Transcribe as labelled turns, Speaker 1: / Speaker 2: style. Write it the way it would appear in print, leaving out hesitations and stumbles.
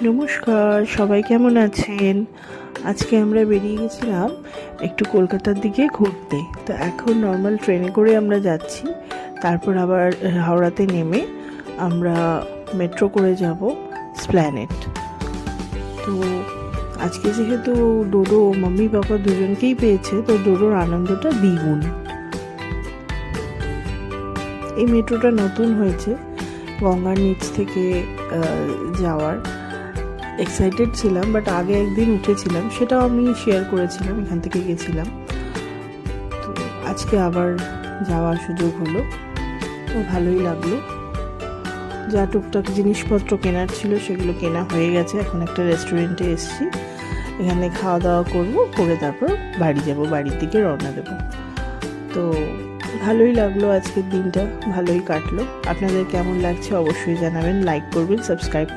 Speaker 1: নমস্কার, সবাই কেমন আছেন? আজকে আমরা বেরিয়ে গেছিলাম একটু কলকাতার দিকে ঘুরতে। তো এখন নর্মাল ট্রেনে করে আমরা যাচ্ছি, তারপর আবার হাওড়াতে নেমে আমরা মেট্রো করে যাব স্প্ল্যানেড। তো আজকে যেহেতু ডোডো মাম্মি পাপা দুজনকেই পেয়েছে, তো ডোডোর আনন্দটা দ্বিগুণ। এই মেট্রোটা নতুন হয়েছে, গঙ্গার নিচ থেকে যাওয়ার এক্সাইটেড ছিলাম, বাট আগে একদিন উঠেছিলাম, সেটাও আমি শেয়ার করেছিলাম, এখান থেকে গেছিলাম। তো আজকে আবার যাওয়ার সুযোগ হলো, তো ভালোই লাগলো। যা টুকটাক জিনিসপত্র কেনার ছিল সেগুলো কেনা হয়ে গেছে। এখন একটা রেস্টুরেন্টে এসেছি, এখানে খাওয়া দাওয়া করবো, করে তারপর বাড়ি যাব, বাড়ির দিকে রওনা দেবো। তো ভালোই লাগলো, আজকের দিনটা ভালোই কাটলো। আপনাদের কেমন লাগছে অবশ্যই জানাবেন, লাইক করবেন, সাবস্ক্রাইব করবেন।